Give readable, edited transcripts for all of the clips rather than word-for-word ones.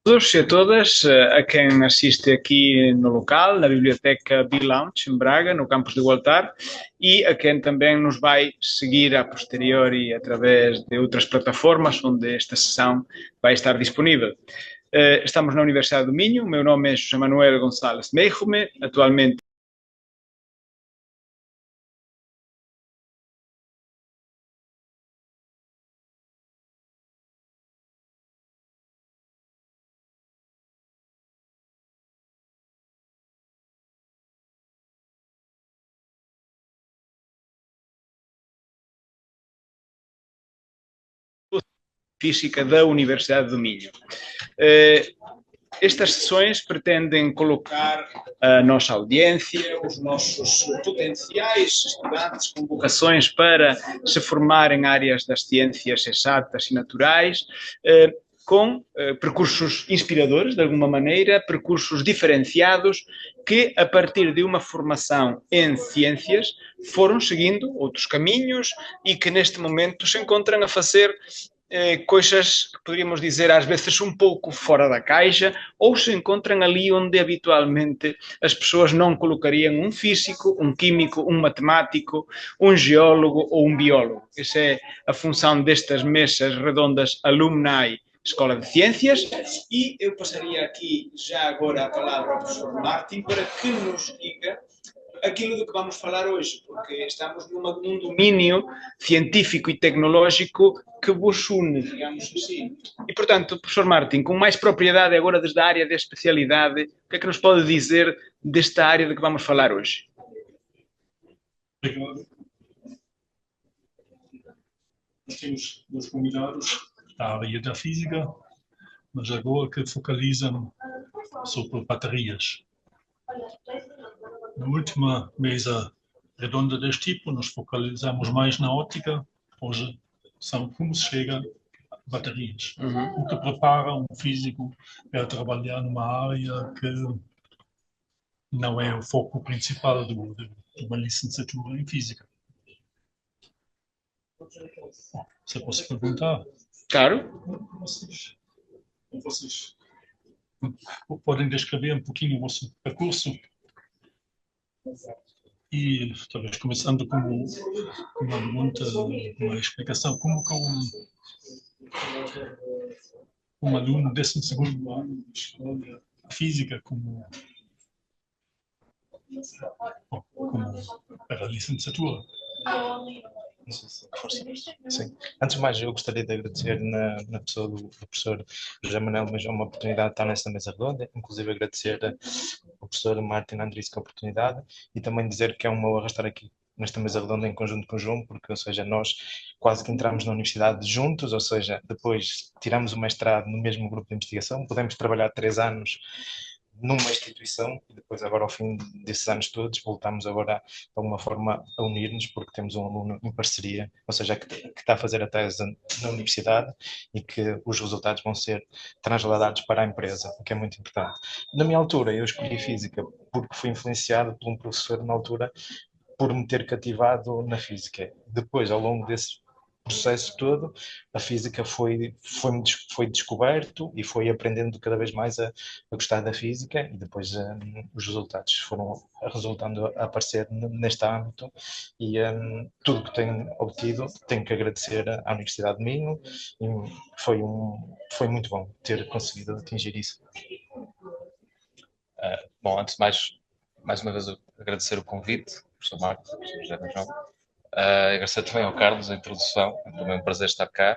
Todos e a todas, a quem assiste aqui no local, na Biblioteca B-Lounge, em Braga, no campus de Gualtar, e a quem também nos vai seguir a posteriori através de outras plataformas onde esta sessão vai estar disponível. Estamos na Universidade do Minho, o meu nome é José Manuel Gonçalves Meijome, atualmente Física da Universidade do Minho. Estas sessões pretendem colocar a nossa audiência, os nossos potenciais estudantes com vocações para se formar em áreas das ciências exatas e naturais, com percursos inspiradores, de alguma maneira, percursos diferenciados, que, a partir de uma formação em ciências, foram seguindo outros caminhos e que, neste momento, se encontram a fazer coisas que poderíamos dizer às vezes um pouco fora da caixa, ou se encontram ali onde habitualmente as pessoas não colocariam um físico, um químico, um matemático, um geólogo ou um biólogo. Essa é a função destas mesas redondas Alumni Escola de Ciências, e eu passaria aqui já agora a palavra ao professor Martin para que nos diga aquilo de que vamos falar hoje, porque estamos num domínio científico e tecnológico que vos une, digamos assim. E, portanto, professor Martin, com mais propriedade agora desde a área de especialidade, o que é que nos pode dizer desta área de que vamos falar hoje? Obrigado. Nós temos dois convidados da área da física, mas agora que focalizam sobre baterias. Na última mesa redonda deste tipo, nós focalizamos mais na óptica. Hoje são como se chega a baterias. O que prepara um físico para trabalhar numa área que não é o foco principal de uma licenciatura em física. Você pode perguntar? Claro. Vocês podem descrever um pouquinho o vosso percurso e talvez começando com uma pergunta, uma explicação, como que um aluno desse segundo ano de escola física, como para a licenciatura. Sim. Antes de mais, eu gostaria de agradecer na pessoa do professor José Manuel mas uma oportunidade de estar nesta mesa redonda, inclusive agradecer ao professor Martin Andrisco a oportunidade e também dizer que é uma honra estar aqui nesta mesa redonda em conjunto com o João, porque, ou seja, nós quase que entramos na universidade juntos, ou seja, depois tiramos o mestrado no mesmo grupo de investigação, podemos trabalhar 3 anos numa instituição e depois agora ao fim desses anos todos voltamos agora de alguma forma a unir-nos porque temos um aluno em parceria, ou seja, que está a fazer a tese na universidade e que os resultados vão ser transladados para a empresa, o que é muito importante. Na minha altura eu escolhi física porque fui influenciado por um professor na altura por me ter cativado na física. Depois, ao longo desse processo todo, a física foi descoberto e foi aprendendo cada vez mais a gostar da física e depois os resultados foram resultando a aparecer neste âmbito e tudo que tenho obtido tenho que agradecer à Universidade de Minho e foi muito bom ter conseguido atingir isso. Bom, antes de mais uma vez agradecer o convite, professor Marcos, professor José João. Agradecer também ao Carlos a introdução, é também um prazer estar cá.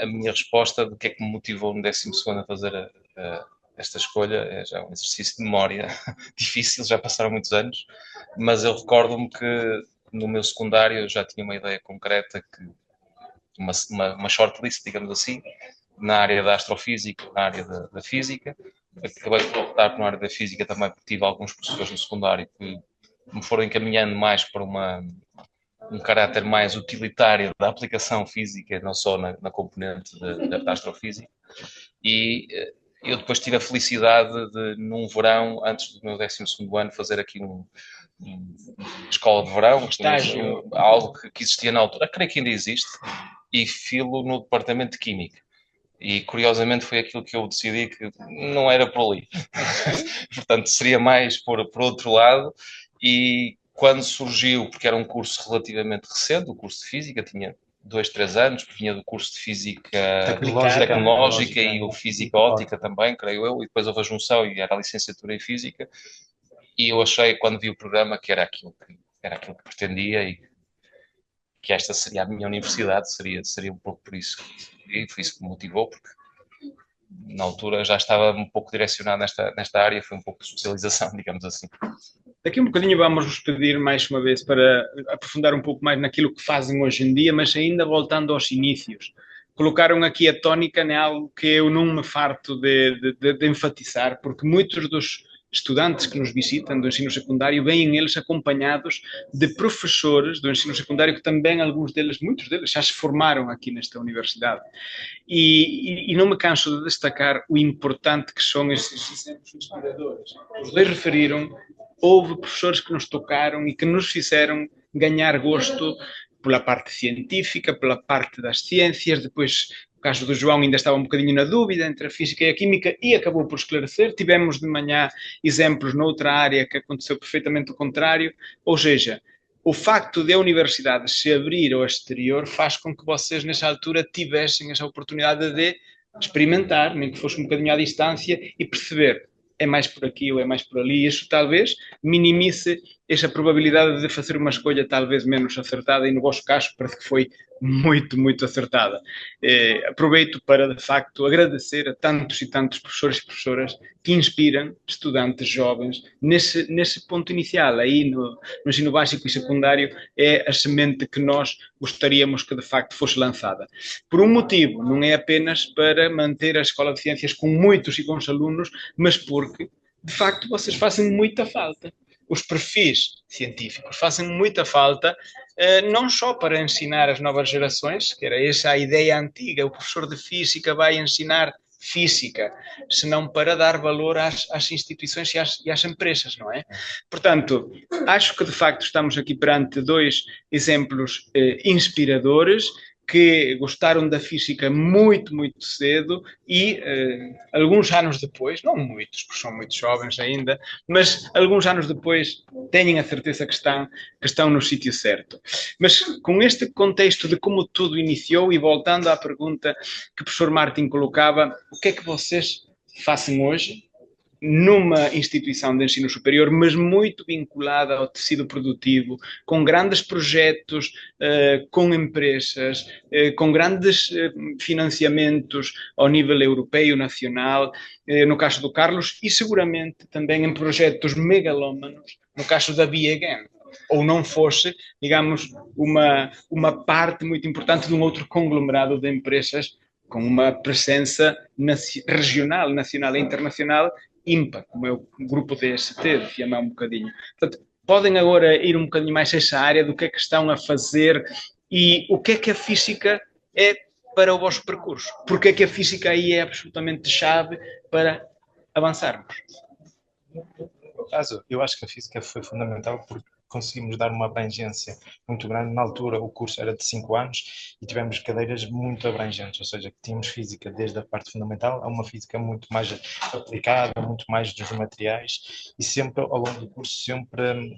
A minha resposta do que é que me motivou no 12º a fazer esta escolha é já um exercício de memória difícil, já passaram muitos anos, mas eu recordo-me que no meu secundário eu já tinha uma ideia concreta, que uma shortlist, digamos assim, na área da astrofísica, na área da física. Acabei por optar por uma área da física também porque tive alguns professores no secundário que me foram encaminhando mais para um caráter mais utilitário da aplicação física, não só na componente da astrofísica. E eu depois tive a felicidade de, num verão, antes do meu 12º ano, fazer aqui uma escola de verão, algo que existia na altura, creio que ainda existe, e filo no departamento de Química. E curiosamente foi aquilo que eu decidi que não era por ali. Portanto, seria mais por outro lado. E quando surgiu, porque era um curso relativamente recente, o curso de Física, tinha 2, 3 anos, vinha do curso de Física Tecnológica e o Física Óptica também, creio eu, e depois houve a junção e era a licenciatura em Física. E eu achei, quando vi o programa, que era aquilo que pretendia e que esta seria a minha universidade, seria um pouco por isso. E foi isso que me motivou, porque na altura já estava um pouco direcionado nesta área, foi um pouco de especialização, digamos assim. Daqui um bocadinho vamos vos pedir mais uma vez para aprofundar um pouco mais naquilo que fazem hoje em dia, mas ainda voltando aos inícios. Colocaram aqui a tónica em algo que eu não me farto de enfatizar, porque muitos dos estudantes que nos visitam do ensino secundário vêm eles acompanhados de professores do ensino secundário que também, muitos deles já se formaram aqui nesta universidade. E não me canso de destacar o importante que são esses exemplos inspiradores. Os dois referiram, houve professores que nos tocaram e que nos fizeram ganhar gosto pela parte científica, pela parte das ciências. Depois, o caso do João ainda estava um bocadinho na dúvida entre a física e a química e acabou por esclarecer. Tivemos de manhã exemplos noutra área que aconteceu perfeitamente o contrário. Ou seja, o facto de a universidade se abrir ao exterior faz com que vocês, nessa altura, tivessem essa oportunidade de experimentar, nem que fosse um bocadinho à distância, e perceber é mais por aqui ou é mais por ali. Isso talvez minimize essa probabilidade de fazer uma escolha talvez menos acertada, e no vosso caso parece que foi muito, muito acertada. Aproveito para, de facto, agradecer a tantos e tantos professores e professoras que inspiram estudantes jovens nesse ponto inicial, aí no ensino básico e secundário, é a semente que nós gostaríamos que, de facto, fosse lançada. Por um motivo, não é apenas para manter a Escola de Ciências com muitos e bons alunos, mas porque, de facto, vocês fazem muita falta. Os perfis científicos fazem muita falta, não só para ensinar as novas gerações, que era essa a ideia antiga, o professor de física vai ensinar física, senão para dar valor às instituições e às empresas, não é? Portanto, acho que de facto estamos aqui perante dois exemplos inspiradores, que gostaram da física muito, muito cedo e alguns anos depois, não muitos, porque são muito jovens ainda, mas alguns anos depois têm a certeza que estão no sítio certo. Mas com este contexto de como tudo iniciou, e voltando à pergunta que o professor Martin colocava, o que é que vocês fazem hoje numa instituição de ensino superior, mas muito vinculada ao tecido produtivo, com grandes projetos, com empresas, com grandes financiamentos ao nível europeu, nacional, no caso do Carlos, e seguramente também em projetos megalómanos, no caso da Biegen, ou não fosse, digamos, uma parte muito importante de um outro conglomerado de empresas com uma presença regional, nacional e internacional ímpar, como é o grupo DST, de Fiamão um bocadinho. Portanto, podem agora ir um bocadinho mais a essa área do que é que estão a fazer e o que é que a física é para o vosso percurso. Porque é que a física aí é absolutamente chave para avançarmos? No caso, eu acho que a física foi fundamental porque conseguimos dar uma abrangência muito grande. Na altura, o curso era de 5 anos e tivemos cadeiras muito abrangentes, ou seja, tínhamos física desde a parte fundamental a uma física muito mais aplicada, muito mais dos materiais, e sempre, ao longo do curso, sempre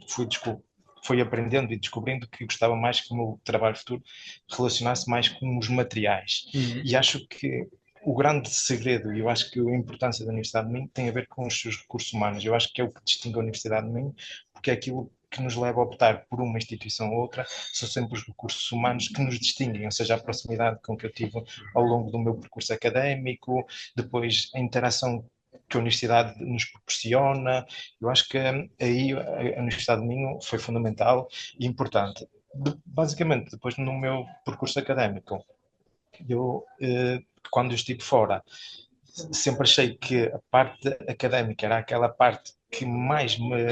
fui aprendendo e descobrindo que gostava mais que o meu trabalho futuro relacionasse mais com os materiais. E acho que o grande segredo, e eu acho que a importância da Universidade de Minho tem a ver com os seus recursos humanos. Eu acho que é o que distingue a Universidade de Minho, porque é aquilo que nos leva a optar por uma instituição ou outra, são sempre os recursos humanos que nos distinguem, ou seja, a proximidade com que eu tive ao longo do meu percurso académico, depois a interação que a Universidade nos proporciona. Eu acho que aí a Universidade de Minho foi fundamental e importante. Basicamente, depois no meu percurso académico, eu, quando eu estive fora, sempre achei que a parte académica era aquela parte que mais me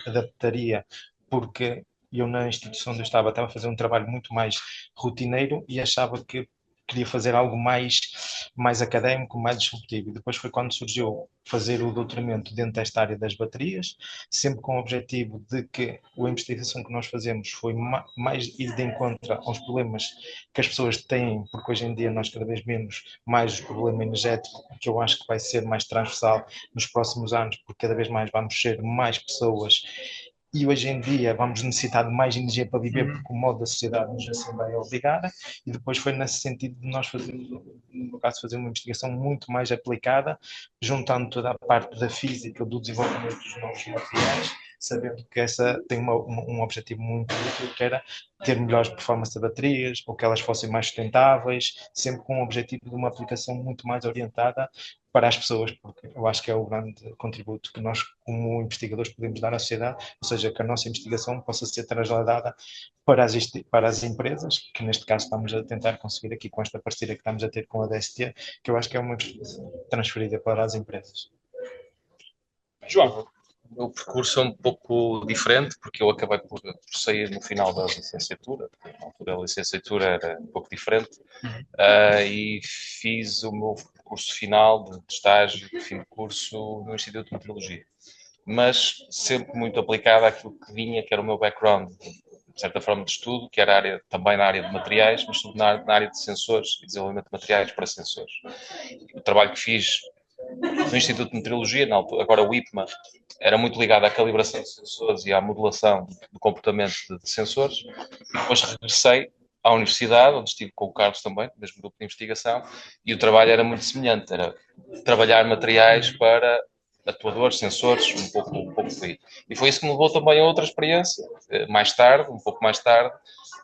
adaptaria, porque eu na instituição onde eu estava a fazer um trabalho muito mais rotineiro e achava que queria fazer algo mais académico, mais disruptivo. E depois foi quando surgiu fazer o doutoramento dentro desta área das baterias, sempre com o objetivo de que a investigação que nós fazemos foi mais ir de encontro aos problemas que as pessoas têm, porque hoje em dia nós cada vez menos mais o problema energético, que eu acho que vai ser mais transversal nos próximos anos, porque cada vez mais vamos ser mais pessoas e hoje em dia vamos necessitar de mais energia para viver, porque o modo da sociedade nos assim vai obrigar, e depois foi nesse sentido de nós fazermos, no caso, fazer uma investigação muito mais aplicada, juntando toda a parte da física, do desenvolvimento dos novos materiais, sabendo que essa tem um objetivo muito útil, que era ter melhores performances de baterias, ou que elas fossem mais sustentáveis, sempre com o objetivo de uma aplicação muito mais orientada para as pessoas, porque eu acho que é o grande contributo que nós, como investigadores, podemos dar à sociedade, ou seja, que a nossa investigação possa ser trasladada para as empresas, que neste caso estamos a tentar conseguir aqui com esta parceria que estamos a ter com a DST, que eu acho que é uma investigação transferida para as empresas. João, o meu percurso é um pouco diferente, porque eu acabei por sair no final da licenciatura. Na altura a licenciatura era um pouco diferente, e fiz o meu curso final de estágio, de fim de curso no Instituto de Meteorologia. Mas sempre muito aplicado àquilo que vinha, que era o meu background, de certa forma, de estudo, que era também na área de materiais, mas tudo na área de sensores e desenvolvimento de materiais para sensores. O trabalho que fiz no Instituto de Meteorologia, agora o IPMA, era muito ligado à calibração de sensores e à modelação do comportamento de sensores. Depois regressei à universidade, onde estive com o Carlos também, do mesmo grupo de investigação, e o trabalho era muito semelhante, era trabalhar materiais para atuadores, sensores, um pouco por aí. E foi isso que me levou também a outra experiência, um pouco mais tarde,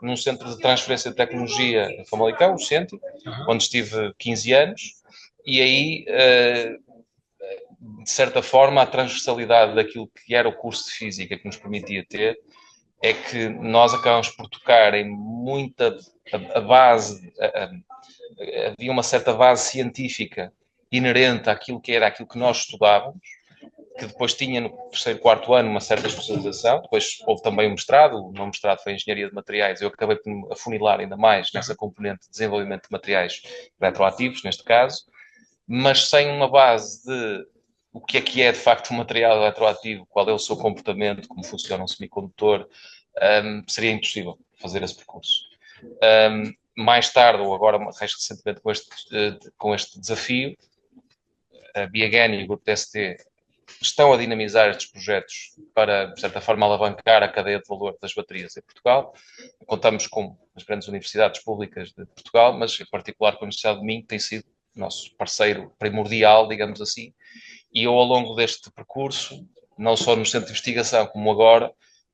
num centro de transferência de tecnologia em Famalicão, o Centro, onde estive 15 anos, e aí, de certa forma, a transversalidade daquilo que era o curso de Física que nos permitia ter, é que nós acabamos por tocar em muita a base, havia uma certa base científica inerente àquilo que nós estudávamos, que depois tinha no terceiro, quarto ano uma certa especialização, depois houve também o mestrado, o meu mestrado foi em Engenharia de Materiais, eu acabei por me afunilar ainda mais nessa componente de desenvolvimento de materiais retroativos, neste caso, mas sem uma base de o que é de facto um material eletroativo, qual é o seu comportamento, como funciona um semicondutor, seria impossível fazer esse percurso. Mais tarde, ou agora mais recentemente com este desafio, a Biagani e o grupo DST estão a dinamizar estes projetos para, de certa forma, alavancar a cadeia de valor das baterias em Portugal. Contamos com as grandes universidades públicas de Portugal, mas em particular com a Universidade de Minho, que tem sido nosso parceiro primordial, digamos assim, e eu, ao longo deste percurso, não só no centro de investigação, como agora,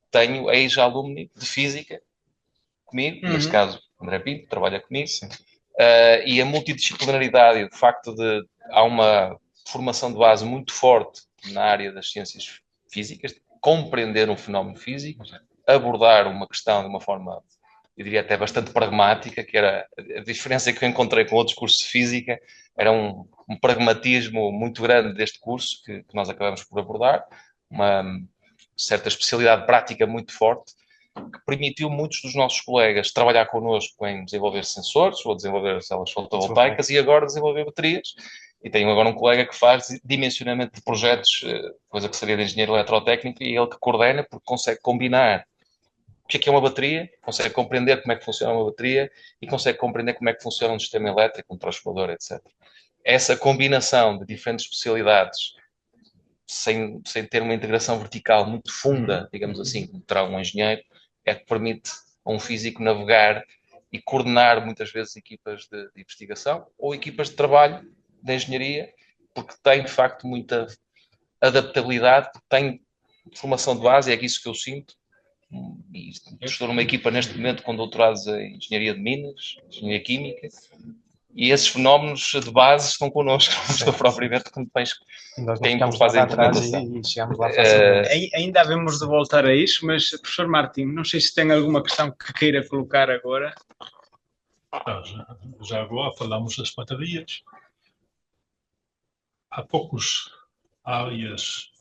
tenho ex-alumni de Física comigo, neste caso, André Pinto, trabalha comigo, e a multidisciplinaridade, de facto, há uma formação de base muito forte na área das ciências físicas, de compreender um fenómeno físico, abordar uma questão de uma forma, eu diria até bastante pragmática, que era a diferença que eu encontrei com outros cursos de Física, era um pragmatismo muito grande deste curso que nós acabamos por abordar, uma certa especialidade prática muito forte, que permitiu muitos dos nossos colegas trabalhar connosco em desenvolver sensores ou desenvolver células fotovoltaicas e agora desenvolver baterias. E tenho agora um colega que faz dimensionamento de projetos, coisa que seria de engenheiro eletrotécnico, e ele que coordena porque consegue combinar o que é uma bateria, consegue compreender como é que funciona uma bateria e consegue compreender como é que funciona um sistema elétrico, um transformador, etc. Essa combinação de diferentes especialidades, sem ter uma integração vertical muito funda, digamos assim, como terá um engenheiro, é que permite a um físico navegar e coordenar muitas vezes equipas de investigação ou equipas de trabalho de engenharia, porque tem de facto muita adaptabilidade, porque tem formação de base, é isso que eu sinto. E estou numa equipa neste momento com doutorados em Engenharia de Minas, Engenharia Química, e esses fenómenos de base estão connosco, não estou propriamente como quem faz a implementação. E chegamos lá facilmente. Ainda havemos de voltar a isso, mas, professor Martim, não sei se tem alguma questão que queira colocar agora. Já agora falamos das baterias. Há poucas áreas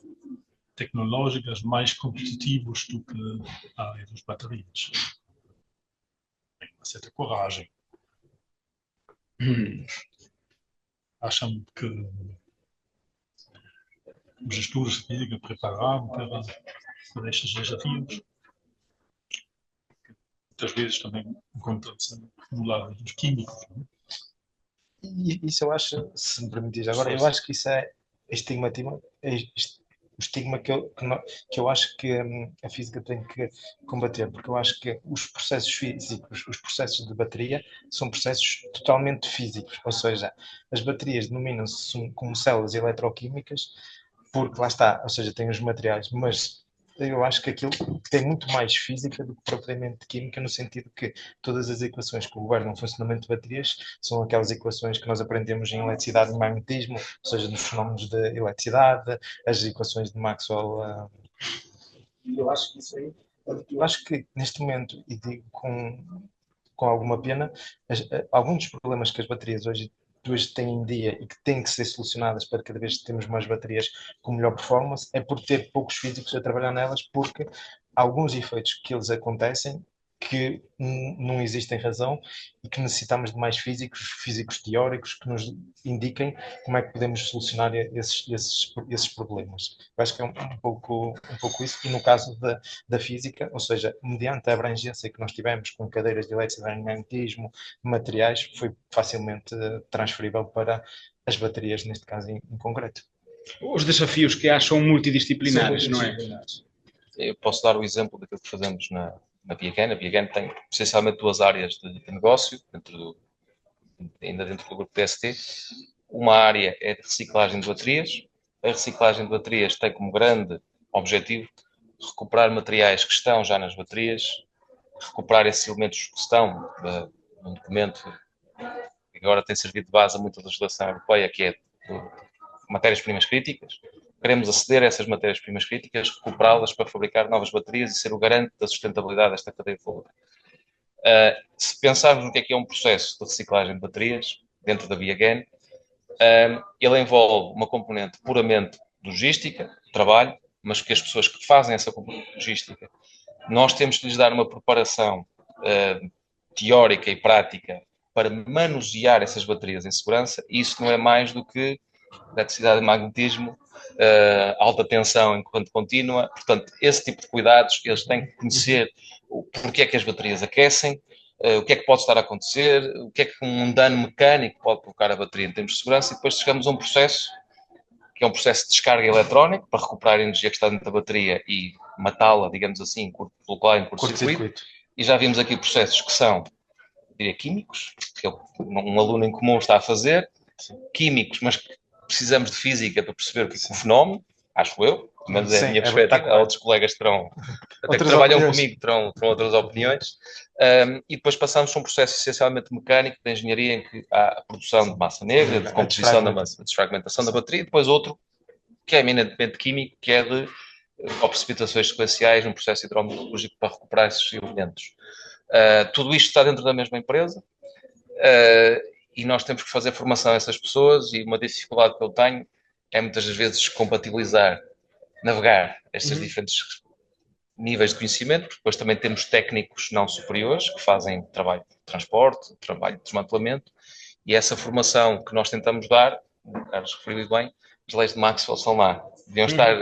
tecnológicas mais competitivas do que a área das baterias. Tem uma certa coragem. Acham que os estudos de física prepararam para estes desafios? Muitas vezes também encontra-se no lado dos químicos. Não é? E isso eu acho, se me permitis agora, eu acho que isso é estigmatismo, o estigma que eu acho que a física tem que combater, porque eu acho que os processos físicos, os processos de bateria, são processos totalmente físicos, ou seja, as baterias denominam-se como células eletroquímicas, porque lá está, ou seja, tem os materiais, mas eu acho que aquilo tem muito mais física do que propriamente química, no sentido que todas as equações que governam o funcionamento de baterias são aquelas equações que nós aprendemos em eletricidade e magnetismo, ou seja, nos fenómenos de eletricidade, as equações de Maxwell. Eu acho que isso aí, eu acho que neste momento, e digo com alguma pena, alguns dos problemas que as baterias hoje têm em dia e que têm que ser solucionadas para cada vez termos mais baterias com melhor performance, é por ter poucos físicos a trabalhar nelas, porque alguns efeitos que eles acontecem que não existem razão e que necessitamos de mais físicos teóricos que nos indiquem como é que podemos solucionar esses problemas. Eu acho que é um pouco isso, e no caso da física, ou seja, mediante a abrangência que nós tivemos com cadeiras de eletricidade e magnetismo, materiais, foi facilmente transferível para as baterias, neste caso em concreto. Os desafios que há são multidisciplinares, não é? Eu posso dar o exemplo daquilo que fazemos na Biagen. A Biagen tem essencialmente duas áreas de negócio, ainda dentro do grupo TST. Uma área é de reciclagem de baterias. A reciclagem de baterias tem como grande objetivo recuperar materiais que estão já nas baterias, recuperar esses elementos que estão num documento que agora tem servido de base a muita legislação europeia, que é matérias-primas críticas. Queremos aceder a essas matérias-primas críticas, recuperá-las para fabricar novas baterias e ser o garante da sustentabilidade desta cadeia de valor. Se pensarmos no que é um processo de reciclagem de baterias dentro da Biagen, ele envolve uma componente puramente logística, trabalho, mas que as pessoas que fazem essa componente logística, nós temos que lhes dar uma preparação teórica e prática para manusear essas baterias em segurança, e isso não é mais do que eletricidade e magnetismo, alta tensão enquanto contínua. Portanto, esse tipo de cuidados, eles têm que conhecer porque é que as baterias aquecem, o que é que pode estar a acontecer, o que é que um dano mecânico pode provocar a bateria em termos de segurança, e depois chegamos a um processo que é um processo de descarga eletrónica para recuperar a energia que está dentro da bateria e matá-la, digamos assim, colocá-la em curto-circuito. E já vimos aqui processos que são, diria, químicos, que um aluno em comum está a fazer, químicos, mas precisamos de física para perceber o que é o fenómeno, acho eu, mas é a minha perspectiva. Há outros colegas que terão, até que trabalham comigo, terão outras opiniões. E depois passamos a um processo essencialmente mecânico de engenharia, em que há a produção de massa negra, de composição da massa, desfragmentação da bateria, e depois outro que é eminentemente químico, que é de precipitações sequenciais, um processo hidrometalúrgico para recuperar esses elementos. Tudo isto está dentro da mesma empresa, e nós temos que fazer formação a essas pessoas, e uma dificuldade que eu tenho é muitas das vezes compatibilizar, navegar estes diferentes níveis de conhecimento, porque depois também temos técnicos não superiores que fazem trabalho de transporte, trabalho de desmantelamento, e essa formação que nós tentamos dar, o Carlos referiu bem, as leis de Maxwell são lá. Deviam estar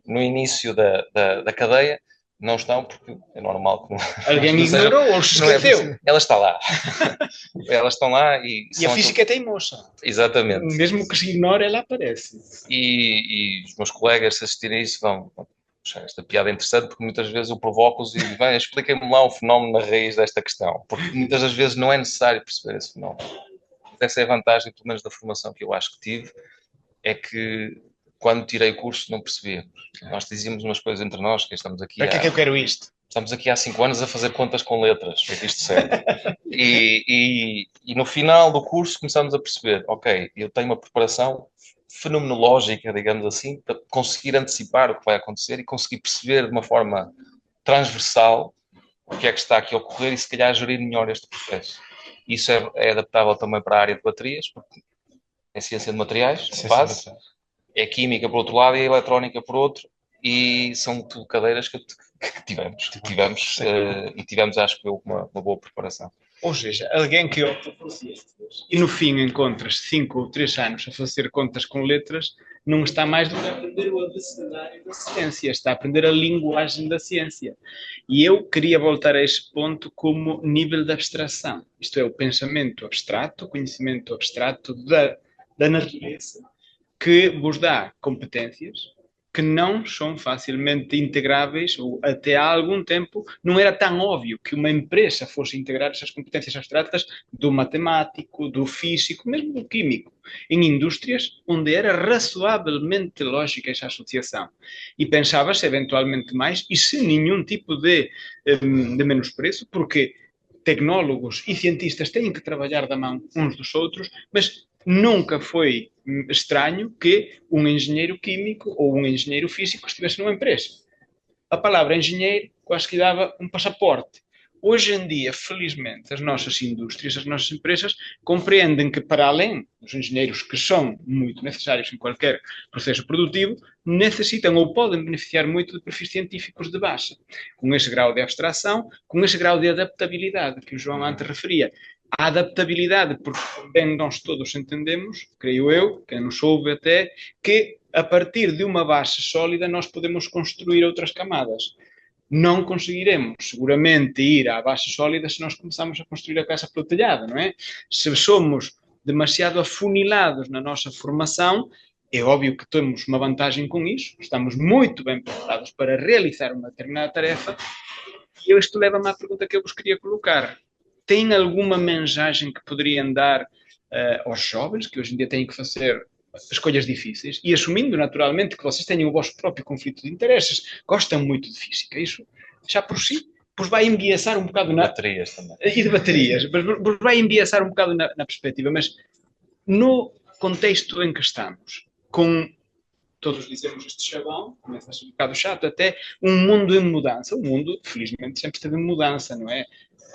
no início da cadeia, não estão, porque é normal que alguém ignorou ou se esqueceu. Ela está lá. Elas estão lá e a física é teimosa. Exatamente. Mesmo que se ignore, ela aparece. E os meus colegas, se assistirem a isso, vão achar esta piada interessante, porque muitas vezes eu provoco-os e digo, expliquem-me lá o fenómeno na raiz desta questão, porque muitas das vezes não é necessário perceber esse fenómeno. Essa é a vantagem, pelo menos da formação que eu acho que tive, é que quando tirei o curso não percebia. Nós dizíamos umas coisas entre nós, que estamos aqui para que é que eu quero isto? Estamos aqui há 5 anos a fazer contas com letras, isto certo. E no final do curso começamos a perceber, ok, eu tenho uma preparação fenomenológica, digamos assim, para conseguir antecipar o que vai acontecer e conseguir perceber de uma forma transversal o que é que está aqui a ocorrer e se calhar gerir melhor este processo. Isso é adaptável também para a área de baterias, porque é ciência de materiais, de base, é química por outro lado e eletrónica por outro, e são tudo cadeiras que tivemos e tivemos, acho que, uma boa preparação. Ou seja, alguém que opta por ciências e no fim encontras 5 ou 3 anos a fazer contas com letras, não está mais do que a aprender o abecedário da ciência, está a aprender a linguagem da ciência. E eu queria voltar a esse ponto como nível de abstração. Isto é, o pensamento abstrato, o conhecimento abstrato da natureza, que vos dá competências que não são facilmente integráveis, ou até há algum tempo não era tão óbvio que uma empresa fosse integrar essas competências abstratas do matemático, do físico, mesmo do químico, em indústrias onde era razoavelmente lógica essa associação. E pensava-se eventualmente mais, e sem nenhum tipo de menosprezo, porque tecnólogos e cientistas têm que trabalhar da mão uns dos outros, mas nunca foi estranho que um engenheiro químico ou um engenheiro físico estivesse numa empresa. A palavra engenheiro quase que dava um passaporte. Hoje em dia, felizmente, as nossas indústrias, as nossas empresas compreendem que, para além dos engenheiros que são muito necessários em qualquer processo produtivo, necessitam ou podem beneficiar muito de perfis científicos de base, com esse grau de abstração, com esse grau de adaptabilidade que o João antes referia. A adaptabilidade, porque bem nós todos entendemos, creio eu, quem nos ouve até, que a partir de uma base sólida nós podemos construir outras camadas. Não conseguiremos, seguramente, ir à base sólida se nós começarmos a construir a casa pelo telhado, não é? Se somos demasiado afunilados na nossa formação, é óbvio que temos uma vantagem com isso, estamos muito bem preparados para realizar uma determinada tarefa, e isto leva-me à pergunta que eu vos queria colocar. Tem alguma mensagem que poderiam dar aos jovens que hoje em dia têm que fazer escolhas difíceis e assumindo naturalmente que vocês tenham o vosso próprio conflito de interesses, gostam muito de física, isso já por si vos vai embiaçar um bocado na... Baterias também. E de baterias, mas vos vai embiaçar um bocado na perspectiva, mas no contexto em que estamos, com todos dizemos este chavão, começa a ser um bocado chato, até um mundo em mudança. O mundo, felizmente, sempre esteve em mudança, não é?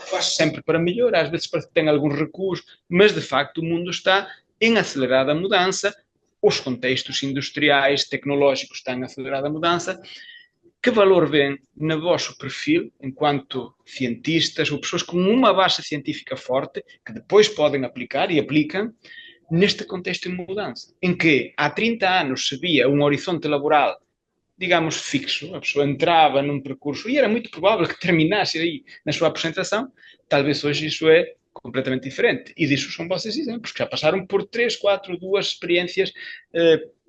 Quase sempre para melhor, às vezes parece que tem alguns recuos, mas de facto o mundo está em acelerada mudança, os contextos industriais, tecnológicos estão em acelerada mudança. Que valor vêem no vosso perfil, enquanto cientistas ou pessoas com uma base científica forte, que depois podem aplicar e aplicam, neste contexto em mudança, em que há 30 anos se via um horizonte laboral, digamos, fixo, a pessoa entrava num percurso e era muito provável que terminasse aí na sua apresentação, talvez hoje isso é completamente diferente. E disso são vocês exemplos, que já passaram por 3, 4, 2 experiências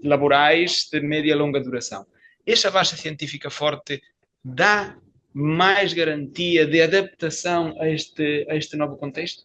laborais de média e longa duração. Essa base científica forte dá mais garantia de adaptação a este novo contexto?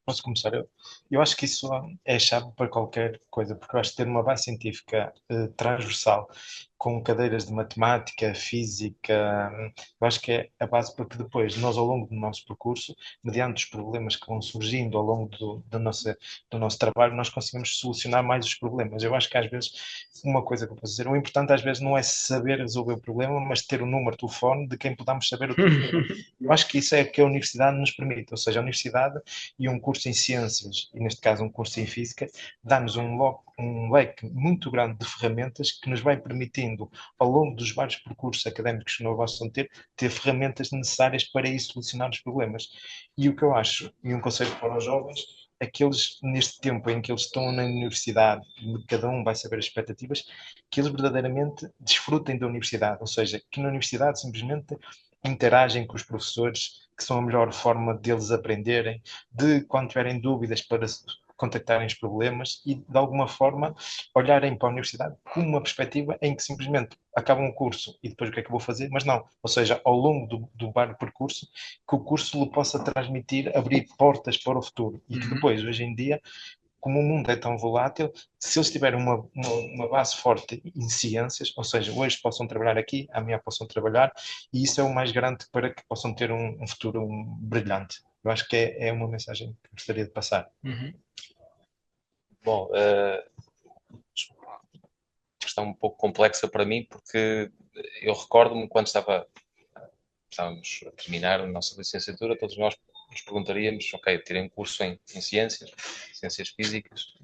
Posso começar eu? Eu acho que isso é chave para qualquer coisa, porque eu acho que ter uma base científica transversal, com cadeiras de matemática, física, eu acho que é a base para que depois, nós ao longo do nosso percurso, mediante os problemas que vão surgindo ao longo do nosso trabalho, nós conseguimos solucionar mais os problemas. Eu acho que às vezes, uma coisa que eu posso dizer, o importante às vezes não é saber resolver o problema, mas ter o número de telefone de quem podamos saber o problema. Eu acho que isso é o que a universidade nos permite, ou seja, a universidade e um curso em ciências, e neste caso um curso em física, dá-nos um leque muito grande de ferramentas que nos vai permitindo, ao longo dos vários percursos académicos que nós vamos ter ferramentas necessárias para ir solucionar os problemas. E o que eu acho, e um conselho para os jovens, é que eles, neste tempo em que eles estão na universidade, cada um vai saber as expectativas, que eles verdadeiramente desfrutem da universidade, ou seja, que na universidade simplesmente interagem com os professores, que são a melhor forma deles aprenderem, de quando tiverem dúvidas para contactarem os problemas e de alguma forma olharem para a universidade com uma perspectiva em que simplesmente acabam o curso e depois o que é que eu vou fazer, mas não, ou seja, ao longo do vário percurso, que o curso lhe possa transmitir, abrir portas para o futuro e que depois, hoje em dia, como o mundo é tão volátil, se eles tiverem uma base forte em ciências, ou seja, hoje possam trabalhar aqui, amanhã possam trabalhar, e isso é o mais garante para que possam ter um futuro brilhante. Eu acho que é uma mensagem que gostaria de passar. Bom, questão um pouco complexa para mim, porque eu recordo-me quando estávamos a terminar a nossa licenciatura, todos nós nos perguntaríamos, ok, tirei um curso em ciências físicas,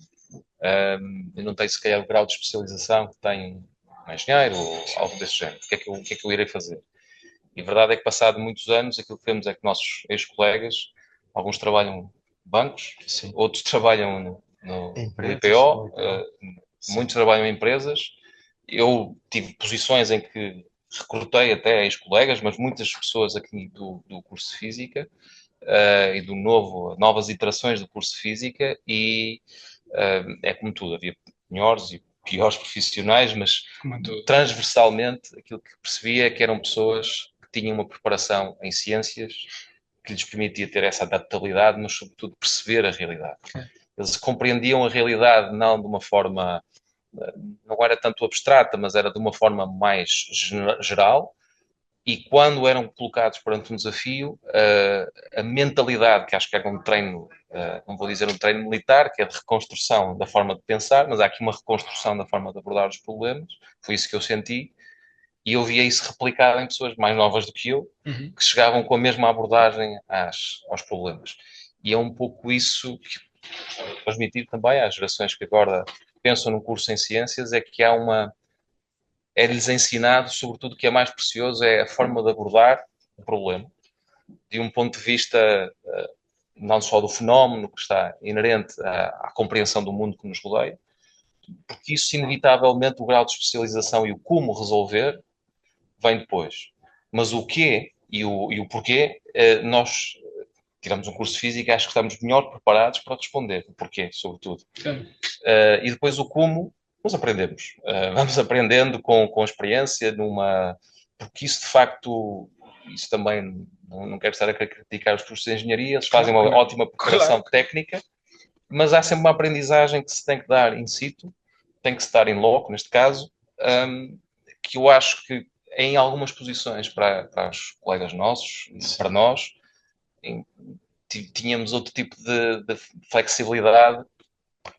eu não tenho se calhar o grau de especialização que tem um engenheiro ou algo desse género, o que é que eu irei fazer? E a verdade é que, passado muitos anos, aquilo que vemos é que nossos ex-colegas, alguns trabalham em bancos, Sim. outros trabalham no Empresas, BPO, Sim. muitos trabalham em empresas. Eu tive posições em que recrutei até ex-colegas, mas muitas pessoas aqui do curso de Física e novas iterações do curso de Física, e é como tudo, havia melhores e piores profissionais, mas transversalmente aquilo que percebia é que eram pessoas que tinham uma preparação em ciências que lhes permitia ter essa adaptabilidade, mas sobretudo perceber a realidade. Eles compreendiam a realidade não de uma forma, não era tanto abstrata, mas era de uma forma mais geral, e quando eram colocados perante um desafio, a mentalidade, que acho que era um treino, não vou dizer um treino militar, que é de reconstrução da forma de pensar, mas há aqui uma reconstrução da forma de abordar os problemas, foi isso que eu senti, e eu via isso replicado em pessoas mais novas do que eu, que chegavam com a mesma abordagem aos problemas. E é um pouco isso que transmitir também às gerações que agora pensam num curso em ciências, é que é-lhes ensinado, sobretudo, que é mais precioso é a forma de abordar o problema, de um ponto de vista não só do fenómeno que está inerente à compreensão do mundo que nos rodeia, porque isso, inevitavelmente, o grau de especialização e o como resolver vem depois. Mas o quê e o porquê, nós tiramos um curso de Física e acho que estamos melhor preparados para responder. O porquê, sobretudo. E depois o como, nós aprendemos. Vamos aprendendo com a experiência, porque isso, de facto, isso também, não quero estar a criticar os cursos de engenharia, eles fazem uma ótima preparação técnica, mas há sempre uma aprendizagem que se tem que dar in situ, tem que se dar in loco, neste caso, que eu acho que em algumas posições para os colegas nossos, para nós, tínhamos outro tipo de flexibilidade,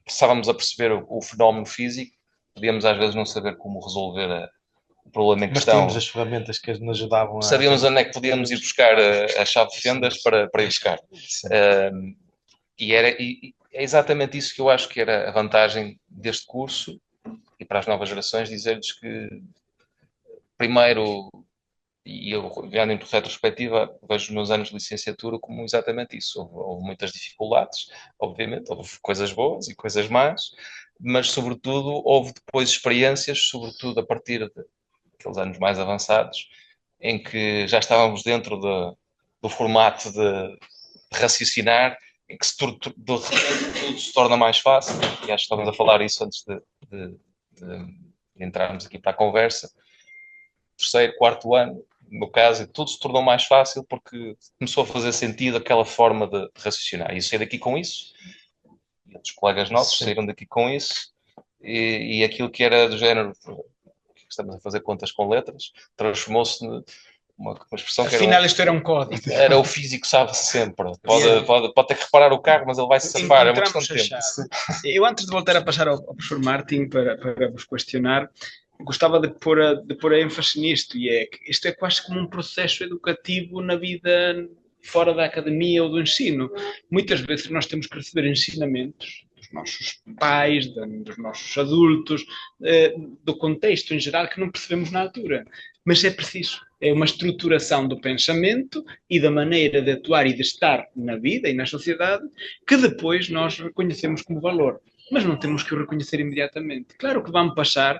precisávamos a perceber o fenómeno físico, podíamos às vezes não saber como resolver o problema em questão. Mas tínhamos as ferramentas que nos ajudavam Sabíamos onde é que podíamos ir buscar a chave de fendas para ir buscar. E é exatamente isso que eu acho que era a vantagem deste curso, e para as novas gerações dizer-lhes que, primeiro, e eu, vendo em retrospectiva, vejo os meus anos de licenciatura como exatamente isso. Houve muitas dificuldades, obviamente, houve coisas boas e coisas más, mas, sobretudo, houve depois experiências, sobretudo a partir daqueles anos mais avançados, em que já estávamos dentro do formato de raciocinar, em que de repente tudo se torna mais fácil, e acho que estávamos a falar isso antes de entrarmos aqui para a conversa. Terceiro, quarto ano, no meu caso, tudo se tornou mais fácil porque começou a fazer sentido aquela forma de raciocinar. E eu saí daqui com isso, e outros colegas nossos saíram daqui com isso, e aquilo que era do género, estamos a fazer contas com letras, transformou-se numa expressão que afinal isto era um código. Era o físico sabe sempre. Pode ter que reparar o carro, mas ele vai se safar. É uma questão de tempo. Eu, antes de voltar a passar ao professor Martin para vos questionar, gostava de pôr a ênfase nisto, e é que isto é quase como um processo educativo na vida fora da academia ou do ensino. Muitas vezes nós temos que receber ensinamentos dos nossos pais, dos nossos adultos, do contexto em geral, que não percebemos na altura. Mas é preciso. É uma estruturação do pensamento e da maneira de atuar e de estar na vida e na sociedade que depois nós reconhecemos como valor. Mas não temos que o reconhecer imediatamente. Claro que vamos passar,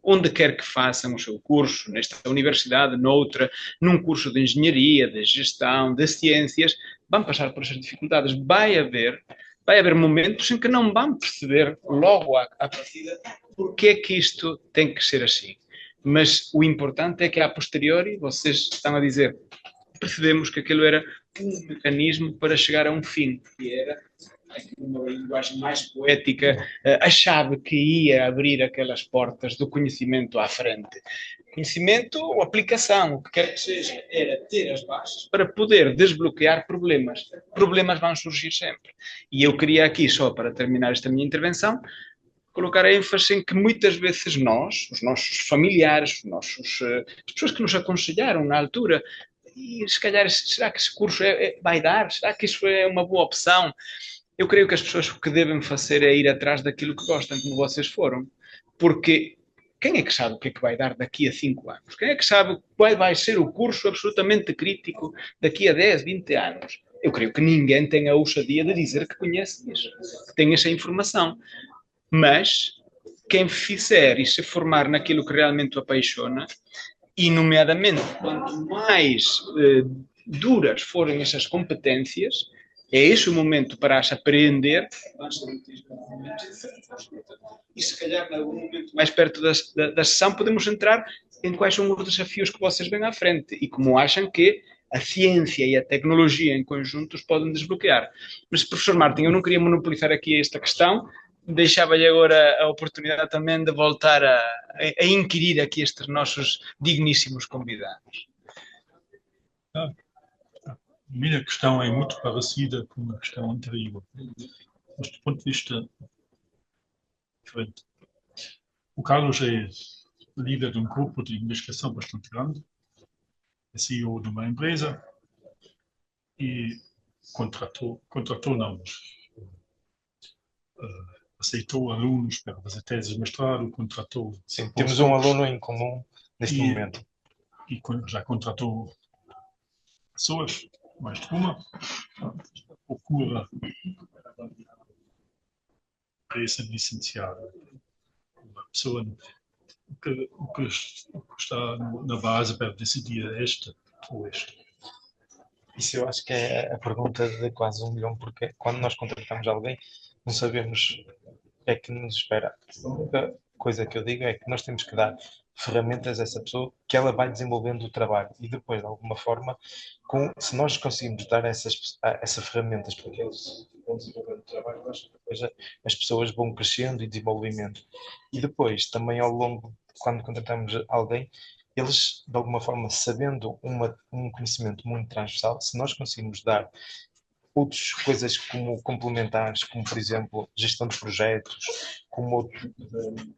onde quer que façam o seu curso, nesta universidade, noutra, num curso de engenharia, de gestão, de ciências, vão passar por essas dificuldades. Vai haver momentos em que não vão perceber logo à partida porque é que isto tem que ser assim. Mas o importante é que, a posteriori, vocês estão a dizer, percebemos que aquilo era um mecanismo para chegar a um fim, que era, numa linguagem mais poética, a chave que ia abrir aquelas portas do conhecimento à frente. Conhecimento ou aplicação, o que quer que seja, era ter as bases para poder desbloquear problemas. Problemas vão surgir sempre. E eu queria aqui, só para terminar esta minha intervenção, colocar a ênfase em que muitas vezes nós, os nossos familiares, as pessoas que nos aconselharam na altura, e se calhar, será que esse curso vai dar? Será que isso é uma boa opção? Eu creio que as pessoas o que devem fazer é ir atrás daquilo que gostam, como vocês foram. Porque quem é que sabe o que é que vai dar daqui a 5 anos? Quem é que sabe qual vai ser o curso absolutamente crítico daqui a 10, 20 anos? Eu creio que ninguém tem a ousadia de dizer que conhece isso, que tem essa informação. Mas quem fizer e se formar naquilo que realmente o apaixona, e nomeadamente quanto mais duras forem essas competências, é esse o momento para as aprender. E se calhar, no momento mais perto da sessão, podemos entrar em quais são os desafios que vocês vêm à frente e como acham que a ciência e a tecnologia em conjunto os podem desbloquear. Mas, professor Martin, eu não queria monopolizar aqui esta questão, deixava-lhe agora a oportunidade também de voltar a inquirir aqui estes nossos digníssimos convidados. A minha questão é muito parecida com a questão anterior, mas do ponto de vista diferente. O Carlos é líder de um grupo de investigação bastante grande, é CEO de uma empresa e contratou não, mas aceitou alunos para fazer teses de mestrado, contratou... Sim, temos um aluno em comum neste momento. E já contratou pessoas, mais de uma, procura para esse licenciado. Uma pessoa, o que está na base para decidir este ou este. Isso eu acho que é a pergunta de quase 1 milhão, porque quando nós contratamos alguém, não sabemos o que é que nos espera. A única coisa que eu digo é que nós temos que dar ferramentas a essa pessoa que ela vai desenvolvendo o trabalho e depois, de alguma forma, se nós conseguimos dar essas ferramentas para que eles vão desenvolvendo o trabalho, eu acho que depois as pessoas vão crescendo e desenvolvimento. E depois, também ao longo, quando contratamos alguém, eles, de alguma forma, sabendo um conhecimento muito transversal, se nós conseguirmos dar outras coisas como complementares, como, por exemplo, gestão de projetos, como outras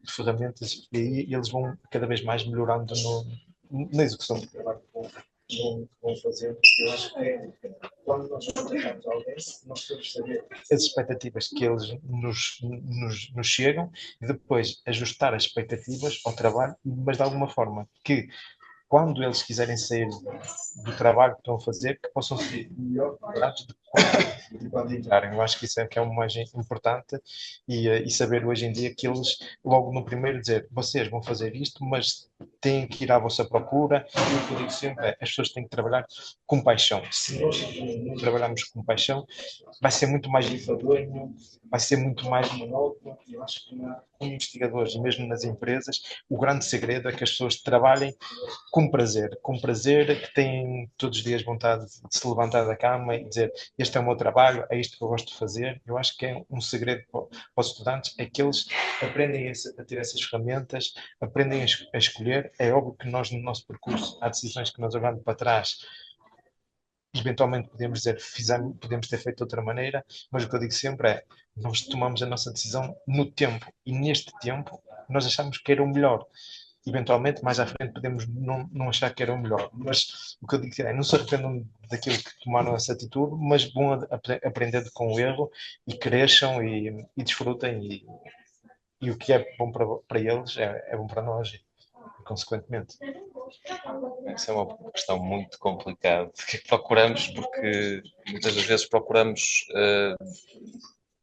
ferramentas, e aí eles vão cada vez mais melhorando na execução do trabalho que vão fazer. Eu acho que quando nós contratamos alguém, nós temos que saber as expectativas que eles nos chegam e depois ajustar as expectativas ao trabalho, mas de alguma forma que quando eles quiserem sair do trabalho que estão a fazer, que possam ser melhor preparados de quando entrarem. Eu acho que isso é que é o mais importante e saber hoje em dia que eles, logo no primeiro, dizer vocês vão fazer isto, mas têm que ir à vossa procura. E o que eu digo sempre é as pessoas têm que trabalhar com paixão. Se nós não trabalharmos com paixão, vai ser muito mais enfadonho, vai ser muito mais monótono. E eu acho que com investigadores e mesmo nas empresas, o grande segredo é que as pessoas trabalhem com prazer, que têm todos os dias vontade de se levantar da cama e dizer este é o meu trabalho, é isto que eu gosto de fazer. Eu acho que é um segredo para os estudantes, é que eles aprendem a ter essas ferramentas, aprendem a escolher. É óbvio que nós, no nosso percurso, há decisões que nós olhando para trás, eventualmente podemos dizer podemos ter feito de outra maneira, mas o que eu digo sempre é nós tomamos a nossa decisão no tempo e neste tempo nós achamos que era o melhor. Eventualmente, mais à frente, podemos não achar que era o melhor. Mas o que eu digo é, não se arrependam daquilo que tomaram essa atitude, mas vão aprendendo com o erro e cresçam e desfrutem. E o que é bom para eles é bom para nós, consequentemente. Essa é uma questão muito complicada. O que é que procuramos? Porque muitas das vezes procuramos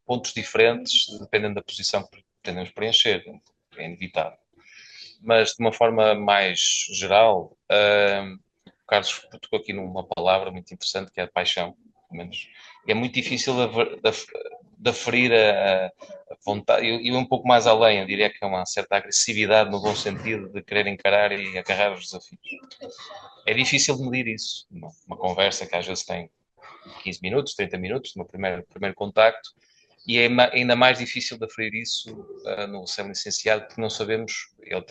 pontos diferentes, dependendo da posição que pretendemos preencher. É inevitável. Mas de uma forma mais geral, o Carlos tocou aqui numa palavra muito interessante que é a paixão, pelo menos. E é muito difícil de aferir a vontade, e um pouco mais além, eu diria que é uma certa agressividade no bom sentido de querer encarar e agarrar os desafios. É difícil de medir isso. Uma conversa que às vezes tem 15 minutos, 30 minutos, no primeiro contacto, e é ainda mais difícil de aferir isso no recém-licenciado, porque não sabemos, ele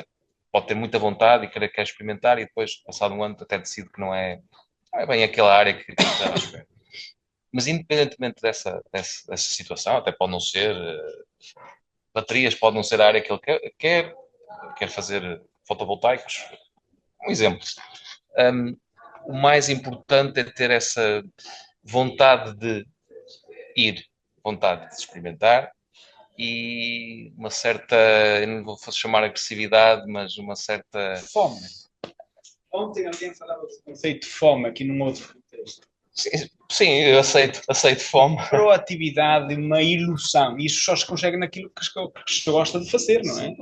pode ter muita vontade e quer experimentar e depois, passado um ano, até decide que não é bem aquela área que estava a espera. Mas independentemente dessa situação, até pode não ser, baterias pode não ser a área que ele quer fazer fotovoltaicos, um exemplo. O mais importante é ter essa vontade de ir, vontade de experimentar e uma certa, eu não vou chamar agressividade, mas uma certa... Fome. Ontem alguém falava do conceito de fome aqui num outro contexto. Sim, eu aceito fome. Proatividade, uma ilusão. E isso só se consegue naquilo que se gosta de fazer, não é?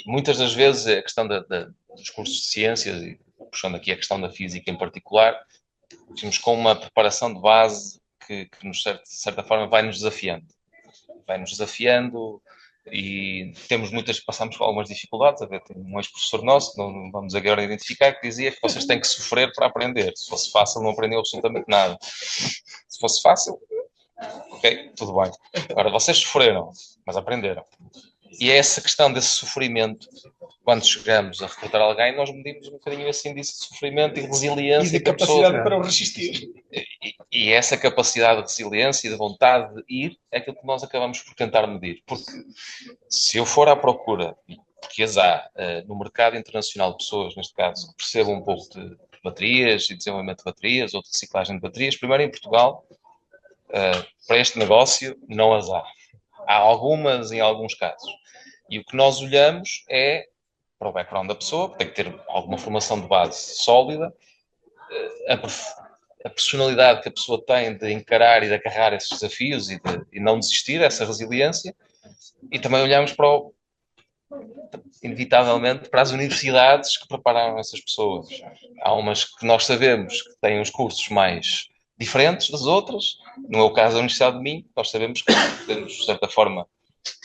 Muitas das vezes a questão dos cursos de ciências, e puxando aqui a questão da física em particular, temos com uma preparação de base que de certa forma vai-nos desafiando. Vai-nos desafiando e passamos por algumas dificuldades. Tem um ex-professor nosso, que não vamos agora identificar, que dizia que vocês têm que sofrer para aprender. Se fosse fácil, não aprendeu absolutamente nada. Se fosse fácil, ok, tudo bem. Agora, vocês sofreram, mas aprenderam. E é essa questão desse sofrimento, quando chegamos a recrutar alguém, nós medimos um bocadinho esse índice de sofrimento e de resiliência. E de capacidade para o resistir. E essa capacidade de resiliência e de vontade de ir é aquilo que nós acabamos por tentar medir. Porque se eu for à procura, porque as há no mercado internacional de pessoas, neste caso, que percebam um pouco de baterias e desenvolvimento de baterias ou de reciclagem de baterias, primeiro em Portugal, para este negócio, não as há. Há algumas em alguns casos. E o que nós olhamos é para o background da pessoa, que tem que ter alguma formação de base sólida, a personalidade que a pessoa tem de encarar e de agarrar esses desafios e não desistir, essa resiliência, e também olhamos inevitavelmente para as universidades que prepararam essas pessoas. Há umas que nós sabemos que têm uns cursos mais diferentes das outras, no meu caso da Universidade de Minho, nós sabemos que podemos, de certa forma,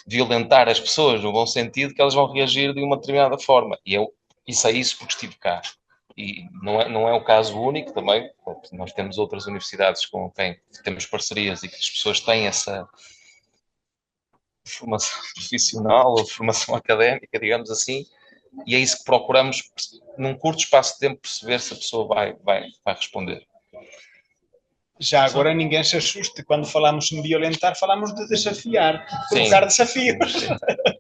violentar as pessoas no bom sentido, que elas vão reagir de uma determinada forma. E eu sei isso porque estive cá. E não é o caso único também. Nós temos outras universidades com quem temos parcerias e que as pessoas têm essa formação profissional ou formação académica, digamos assim, e é isso que procuramos, num curto espaço de tempo, perceber se a pessoa vai responder. Já agora ninguém se assuste, quando falamos em violentar, falamos de desafiar, colocar desafios.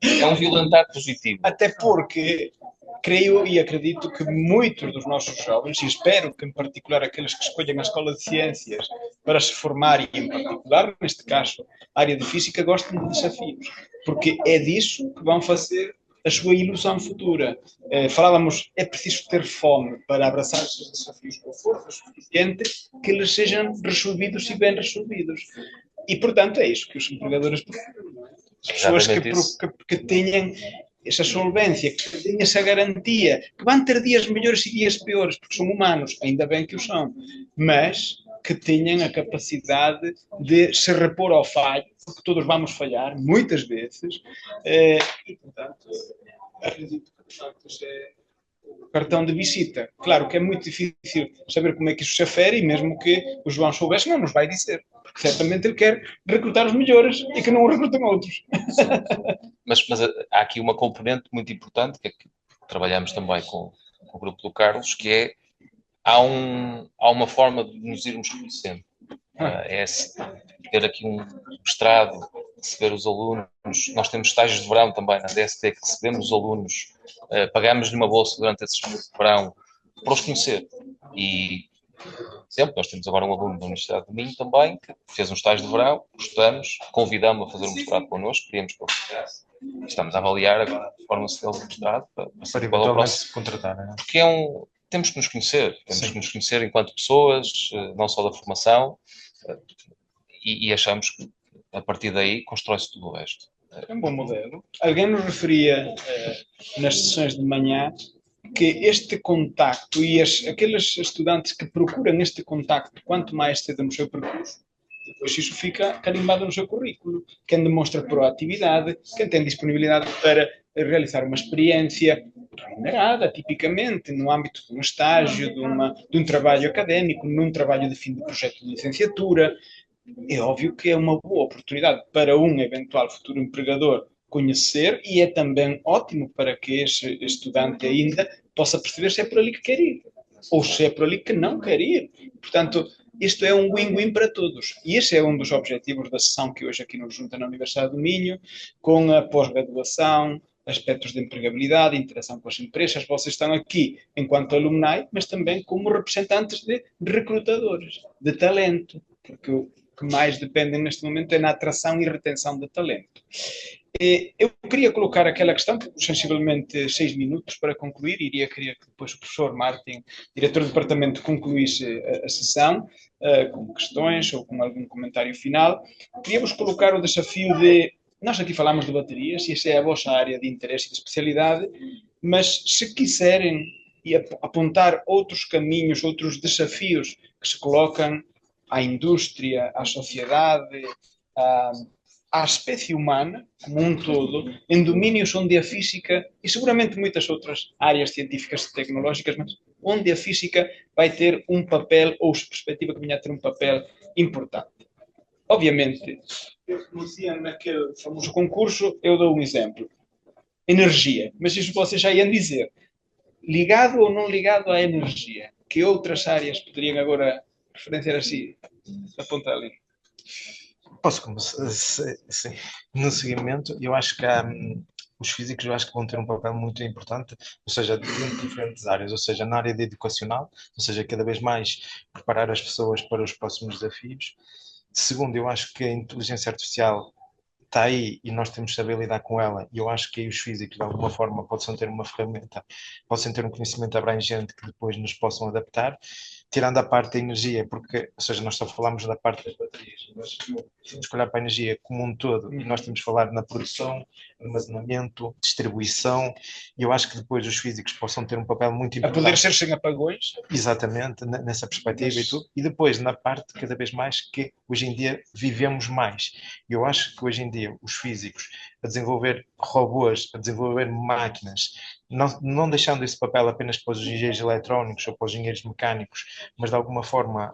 É um violentar positivo. Até porque creio e acredito que muitos dos nossos jovens, e espero que em particular aqueles que escolhem a Escola de Ciências para se formar, e em particular, neste caso, a área de Física, gostem de desafios. Porque é disso que vão fazer a sua ilusão futura. Falávamos, é preciso ter fome para abraçar esses desafios com força suficiente que eles sejam resolvidos e bem resolvidos. E, portanto, é isso que os empregadores preferem. Pessoas que tenham essa solvência, que tenham essa garantia, que vão ter dias melhores e dias piores, porque são humanos, ainda bem que o são, mas que tenham a capacidade de se repor ao falho, porque todos vamos falhar, muitas vezes, e, portanto, acredito que, de facto, isso é o cartão de visita. Claro que é muito difícil saber como é que isso se afere, e mesmo que o João soubesse, não nos vai dizer, porque certamente ele quer recrutar os melhores e que não recrutem outros. Mas há aqui uma componente muito importante, que é que trabalhamos também com o grupo do Carlos, que é há uma forma de nos irmos conhecendo. É ter aqui um mestrado, receber os alunos. Nós temos estágios de verão também na DST, que recebemos os alunos, pagamos-lhe uma bolsa durante esses meses de verão para os conhecer. E, por exemplo, nós temos agora um aluno da Universidade de Minho também, que fez um estágio de verão, gostamos, convidamos-lo a fazer um mestrado connosco, queríamos que ele fizesse. Estamos a avaliar agora a forma-se dele do mestrado para eventualmente se contratar, não é? Porque temos que nos conhecer, que nos conhecer enquanto pessoas, não só da formação, e achamos que a partir daí constrói-se tudo o resto. É um bom modelo. Alguém nos referia nas sessões de manhã que este contacto e aqueles estudantes que procuram este contacto quanto mais cedo no seu percurso, depois isso fica carimbado no seu currículo. Quem demonstra proatividade, quem tem disponibilidade para realizar uma experiência remunerada, tipicamente, no âmbito de um estágio, de um trabalho académico, num trabalho de fim de projeto de licenciatura. É óbvio que é uma boa oportunidade para um eventual futuro empregador conhecer, e é também ótimo para que esse estudante ainda possa perceber se é por ali que quer ir, ou se é por ali que não quer ir. Portanto, isto é um win-win para todos. E esse é um dos objetivos da sessão que hoje aqui nos junta na Universidade do Minho, com a pós-graduação, aspectos de empregabilidade, interação com as empresas. Vocês estão aqui enquanto alumni, mas também como representantes de recrutadores, de talento, porque o que mais dependem neste momento é na atração e retenção de talento. Eu queria colocar aquela questão, sensivelmente 6 minutos para concluir, queria que depois o professor Martin, diretor do departamento, concluísse a sessão com questões ou com algum comentário final. Queríamos colocar o desafio de, nós aqui falamos de baterias, e essa é a vossa área de interesse e de especialidade, mas se quiserem apontar outros caminhos, outros desafios que se colocam à indústria, à sociedade, à espécie humana, como um todo, em domínios onde a física, e seguramente muitas outras áreas científicas e tecnológicas, mas onde a física vai ter um papel, ou se perspectiva que venha a ter um papel importante. Obviamente, como dizia naquele famoso concurso, eu dou um exemplo. Energia. Mas isso vocês já iam dizer. Ligado ou não ligado à energia? Que outras áreas poderiam agora referenciar assim? Apontar ali. Posso começar? Sim. No seguimento, eu acho que os físicos eu acho que vão ter um papel muito importante, ou seja, dentro de diferentes áreas, ou seja, na área de educacional, ou seja, cada vez mais preparar as pessoas para os próximos desafios. Segundo, eu acho que a inteligência artificial está aí e nós temos de saber lidar com ela, e eu acho que aí os físicos de alguma forma possam ter uma ferramenta, possam ter um conhecimento abrangente que depois nos possam adaptar, tirando a parte da energia, porque, ou seja, nós só falamos da parte das baterias, mas temos que olhar para a energia como um todo, e nós temos que falar na produção, armazenamento, distribuição, e eu acho que depois os físicos possam ter um papel muito importante. A poder ser sem apagões? Exatamente, nessa perspectiva e tudo. E depois, na parte, cada vez mais, que hoje em dia vivemos mais. Eu acho que hoje em dia os físicos, a desenvolver robôs, a desenvolver máquinas, não deixando esse papel apenas para os engenheiros eletrónicos ou para os engenheiros mecânicos, mas de alguma forma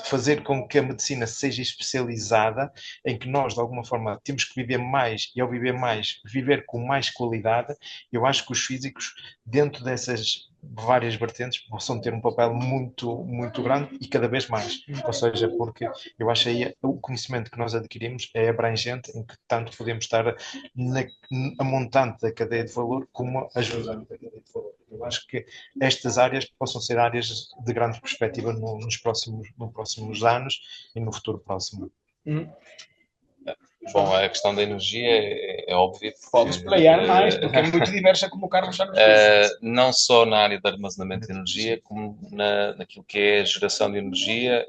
fazer com que a medicina seja especializada, em que nós, de alguma forma, temos que viver mais, e ao viver mais, viver com mais qualidade. Eu acho que os físicos, dentro dessas várias vertentes, possam ter um papel muito, muito grande e cada vez mais. Ou seja, porque eu acho que o conhecimento que nós adquirimos é abrangente, em que tanto podemos estar a montante da cadeia de valor como ajudando a cadeia de valor. Eu acho que estas áreas possam ser áreas de grande perspectiva nos próximos anos e no futuro próximo. Bom, a questão da energia é óbvio. Pode explayar mais, porque é muito diversa, como o Carlos já nos disse. Não só na área de armazenamento de energia, como naquilo que é a geração de energia,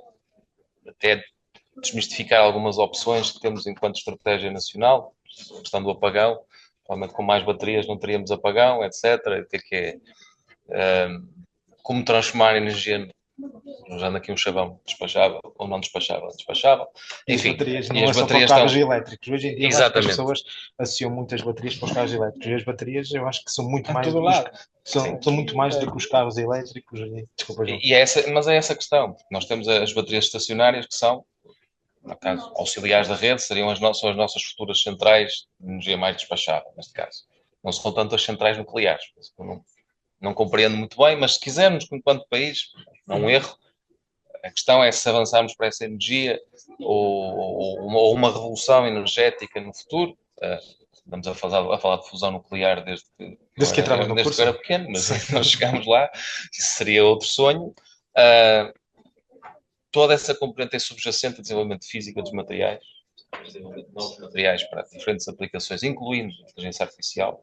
até desmistificar algumas opções que temos enquanto estratégia nacional, a questão do apagão, provavelmente com mais baterias não teríamos apagão, etc. O que é como transformar energia, usando aqui um chavão, despachável ou não despachável, enfim, e as baterias para carros elétricos. Hoje em dia as pessoas associam muitas baterias para os carros elétricos, e as baterias eu acho que são muito mais são muito mais do que os carros elétricos. Mas é essa a questão. Nós temos as baterias estacionárias, que são, no caso, auxiliares da rede, são as nossas futuras centrais de energia mais despachável, neste caso. Não são tanto as centrais nucleares. Não compreendo muito bem, mas se quisermos, enquanto país, não é um erro. A questão é se avançarmos para essa energia ou uma revolução energética no futuro. Estamos a falar de fusão nuclear desde que eu era pequeno, mas nós chegámos lá, isso seria outro sonho. Toda essa componente é subjacente ao desenvolvimento físico dos materiais, desenvolvimento de novos materiais para diferentes aplicações, incluindo a inteligência artificial.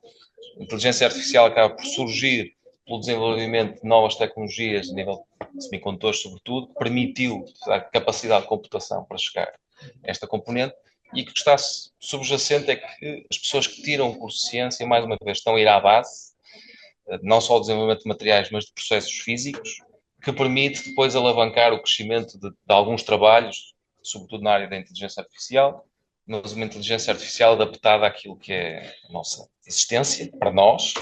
A inteligência artificial acaba por surgir pelo desenvolvimento de novas tecnologias a nível de semicondutores, sobretudo, que permitiu a capacidade de computação para chegar a esta componente, e que está subjacente é que as pessoas que tiram o curso de ciência, mais uma vez, estão a ir à base, não só do desenvolvimento de materiais, mas de processos físicos, que permite depois alavancar o crescimento de alguns trabalhos, sobretudo na área da inteligência artificial, mas uma inteligência artificial adaptada àquilo que é a nossa existência, para nós,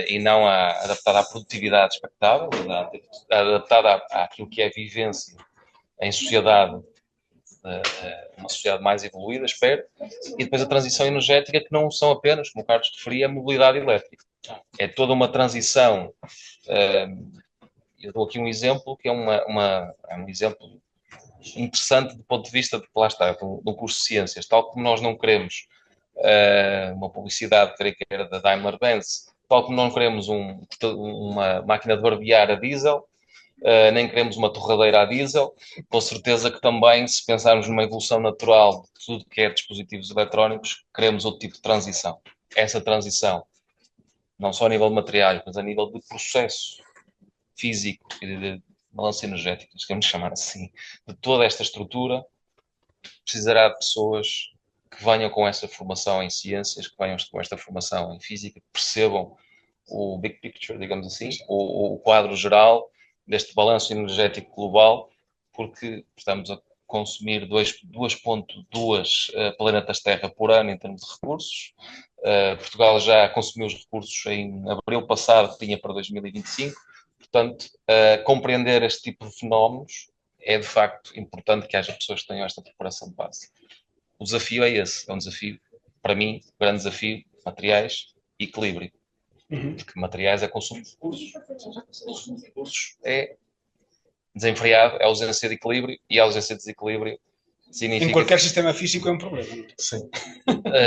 e não adaptada à produtividade expectável, adaptada àquilo que é a vivência em sociedade, uma sociedade mais evoluída, espero, e depois a transição energética, que não são apenas, como o Carlos referia, a mobilidade elétrica. É toda uma transição. Eu dou aqui um exemplo, que é um exemplo interessante do ponto de vista de, lá está, de um curso de ciências, tal como nós não queremos uma publicidade, creio que era da Daimler-Benz, tal como não queremos uma máquina de barbear a diesel, nem queremos uma torradeira a diesel. Com certeza que também, se pensarmos numa evolução natural de tudo que é dispositivos eletrónicos, queremos outro tipo de transição. Essa transição, não só a nível de materiais, mas a nível de processo físico e de balanço energético, se queremos chamar assim, de toda esta estrutura, precisará de pessoas que venham com essa formação em ciências, que venham com esta formação em física, que percebam o big picture, digamos assim, o quadro geral deste balanço energético global, porque estamos a consumir 2,2 planetas Terra por ano em termos de recursos. Portugal já consumiu os recursos em abril passado, que tinha para 2025. Portanto, compreender este tipo de fenómenos é de facto importante que haja pessoas que tenham esta preparação de base. O desafio é esse, é um desafio, para mim, grande desafio, materiais e equilíbrio. Porque materiais é consumo de recursos, consumo de recursos é desenfreado, é ausência de equilíbrio, e a ausência de desequilíbrio significa... Em qualquer sistema físico é um problema. Sim.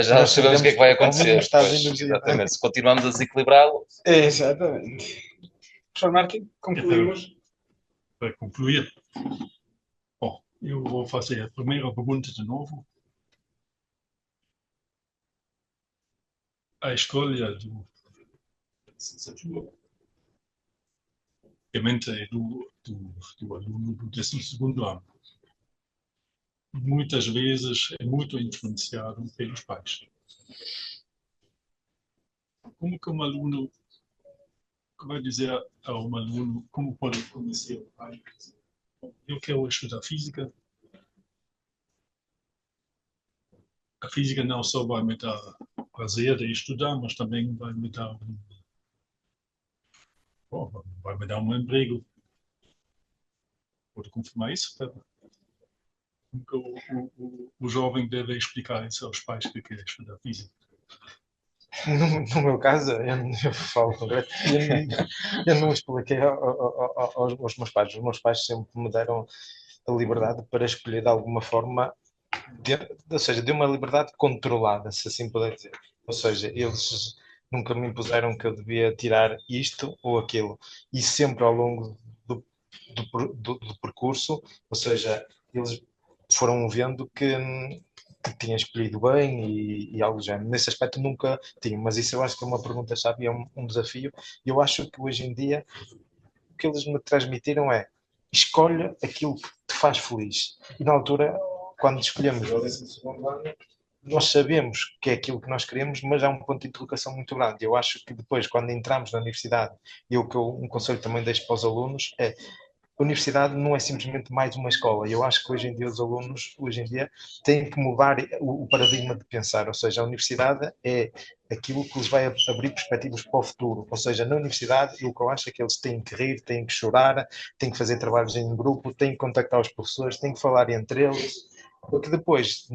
Já sabemos o que é que vai acontecer. Pois, exatamente. Se continuarmos a desequilibrá-lo... Exatamente. Professor Martin, concluímos. Para concluir, bom, eu vou fazer a primeira pergunta de novo. A escolha do licenciatura, obviamente, é do aluno do 12º ano. Muitas vezes é muito influenciado pelos pais. Como que um aluno vai dizer a um aluno como pode conhecer o pai? Eu quero estudar física. A física não só vai me dar prazer de estudar, mas também vai me dar um emprego. Pode confirmar isso? O jovem deve explicar isso aos pais que querem estudar física. No meu caso, eu falo concreto, eu não expliquei aos meus pais. Os meus pais sempre me deram a liberdade para escolher de alguma forma, ou seja, de uma liberdade controlada, se assim puder dizer. Ou seja, eles nunca me impuseram que eu devia tirar isto ou aquilo. E sempre ao longo do percurso, ou seja, eles foram vendo que tinha escolhido bem e algo do género. Nesse aspecto nunca tinha, mas isso eu acho que é uma pergunta-chave e é um desafio. E eu acho que hoje em dia o que eles me transmitiram é: escolha aquilo que te faz feliz. E na altura, quando escolhemos o 12º ano, nós sabemos que é aquilo que nós queremos, mas há um ponto de interrogação muito grande. Eu acho que depois, quando entramos na universidade, e um conselho também deixo para os alunos é: a universidade não é simplesmente mais uma escola. Eu acho que hoje em dia os alunos, hoje em dia, têm que mudar o paradigma de pensar. Ou seja, a universidade é aquilo que lhes vai abrir perspectivas para o futuro. Ou seja, na universidade, o que eu acho é que eles têm que rir, têm que chorar, têm que fazer trabalhos em grupo, têm que contactar os professores, têm que falar entre eles. Porque depois,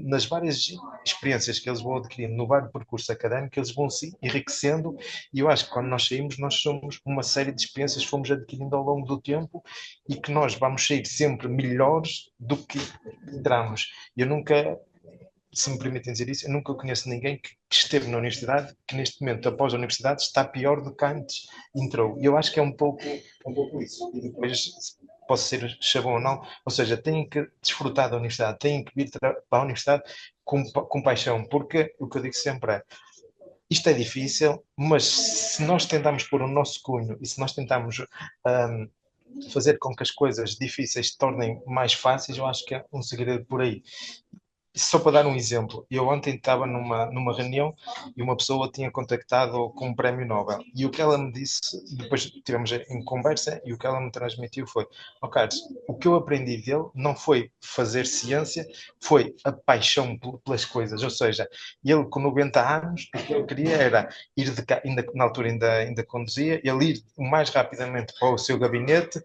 nas várias experiências que eles vão adquirindo no vário percurso académico, eles vão se enriquecendo, e eu acho que quando nós saímos, nós somos uma série de experiências que fomos adquirindo ao longo do tempo e que nós vamos sair sempre melhores do que entramos. Eu nunca, se me permitem dizer isso, eu nunca conheço ninguém que esteve na universidade, que neste momento, após a universidade, está pior do que antes entrou. E eu acho que é um pouco isso. E depois, posso ser chavão ou não, ou seja, têm que desfrutar da universidade, têm que vir para a universidade com paixão, porque o que eu digo sempre é: isto é difícil, mas se nós tentarmos pôr o nosso cunho e se nós tentarmos fazer com que as coisas difíceis se tornem mais fáceis, eu acho que é um segredo por aí. Só para dar um exemplo, eu ontem estava numa reunião e uma pessoa tinha contactado com um prémio Nobel, e o que ela me disse, depois estivemos em conversa, e o que ela me transmitiu foi: Carlos, o que eu aprendi dele não foi fazer ciência, foi a paixão pelas coisas. Ou seja, ele com 90 anos, o que ele queria era ir de cá, na altura ainda conduzia, ele ir o mais rapidamente para o seu gabinete,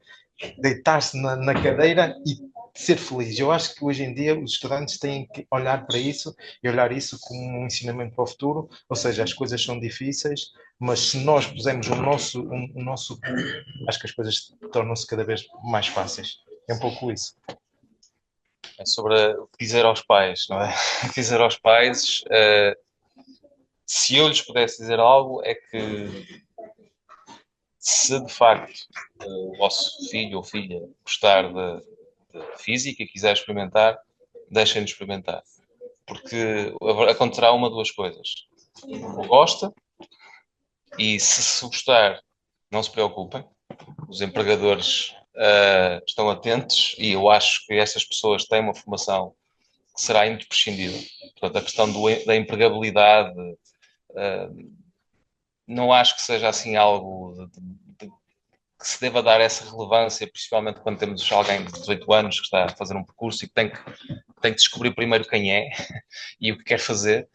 deitar-se na cadeira e ser feliz. Eu acho que hoje em dia os estudantes têm que olhar para isso e olhar isso como um ensinamento para o futuro. Ou seja, as coisas são difíceis, mas se nós pusermos o nosso acho que as coisas tornam-se cada vez mais fáceis. É um pouco isso. É sobre dizer aos pais, não é? Dizer aos pais, se eu lhes pudesse dizer algo, é que Se de facto o vosso filho ou filha gostar de física e quiser experimentar, deixem-nos experimentar. Porque acontecerá uma ou duas coisas. Ou gosta, e se gostar, não se preocupem. Os empregadores estão atentos e eu acho que estas pessoas têm uma formação que será imprescindível. Portanto, a questão da empregabilidade não acho que seja assim algo que se deva dar essa relevância, principalmente quando temos alguém de 18 anos que está a fazer um percurso e que tem que descobrir primeiro quem é e o que quer fazer.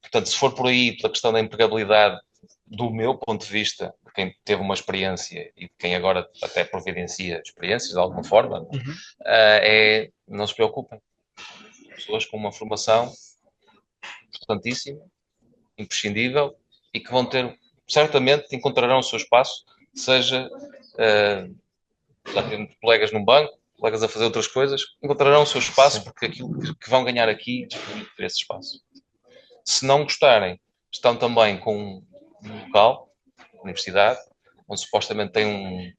Portanto, se for por aí, pela questão da empregabilidade, do meu ponto de vista, de quem teve uma experiência e de quem agora até providencia experiências de alguma forma, não se preocupem. Pessoas com uma formação importantíssima, imprescindível, e que vão ter, certamente, encontrarão o seu espaço, seja já tendo colegas num banco, colegas a fazer outras coisas, encontrarão o seu espaço, porque aquilo que vão ganhar aqui distribui por esse espaço. Se não gostarem, estão também com um local, universidade, onde supostamente têm um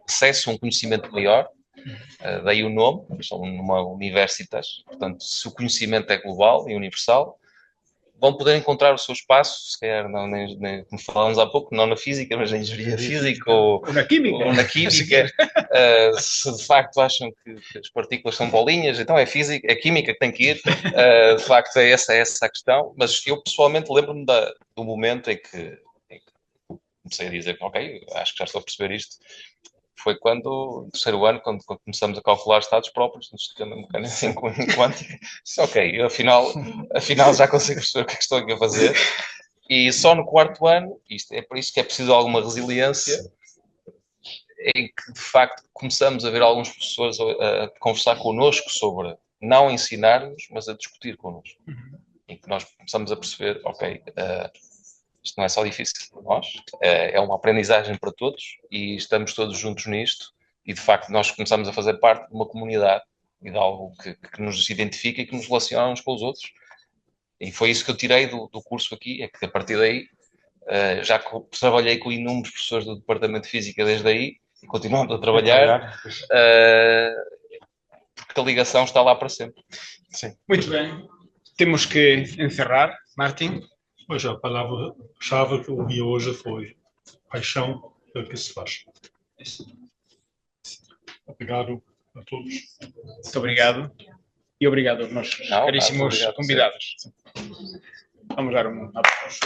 acesso a um conhecimento maior, daí o nome, são numa universitas, portanto, se o conhecimento é global e universal, vão poder encontrar o seu espaço, se calhar, não, nem, como falávamos há pouco, não na física, mas na engenharia física ou na química. Ou na química. Se de facto acham que as partículas são bolinhas, então é física, é química que tem que ir. De facto, é essa a questão. Mas eu, pessoalmente, lembro-me do momento em que comecei a dizer, ok, acho que já estou a perceber isto. Foi quando, no terceiro ano, quando começamos a calcular estados próprios no sistema mecânico quântico. Disse, ok, eu afinal já consigo perceber o que é que estou aqui a fazer. E só no quarto ano, é por isso que é preciso alguma resiliência, em que, de facto, começamos a ver alguns professores a conversar connosco sobre não ensinar-nos, mas a discutir connosco. Em que nós começamos a perceber, ok, isto não é só difícil para nós, é uma aprendizagem para todos e estamos todos juntos nisto e, de facto, nós começamos a fazer parte de uma comunidade e de algo que nos identifica e que nos relaciona uns com os outros. E foi isso que eu tirei do curso aqui, é que a partir daí, já trabalhei com inúmeros professores do Departamento de Física desde aí e continuamos a trabalhar, porque a ligação está lá para sempre. Sim. Muito bem. Temos que encerrar, Martin. Pois a palavra-chave que eu ouvi hoje foi paixão pelo que se faz. Obrigado a todos. Muito obrigado. E obrigado aos nossos caríssimos convidados. Vamos dar um aplauso.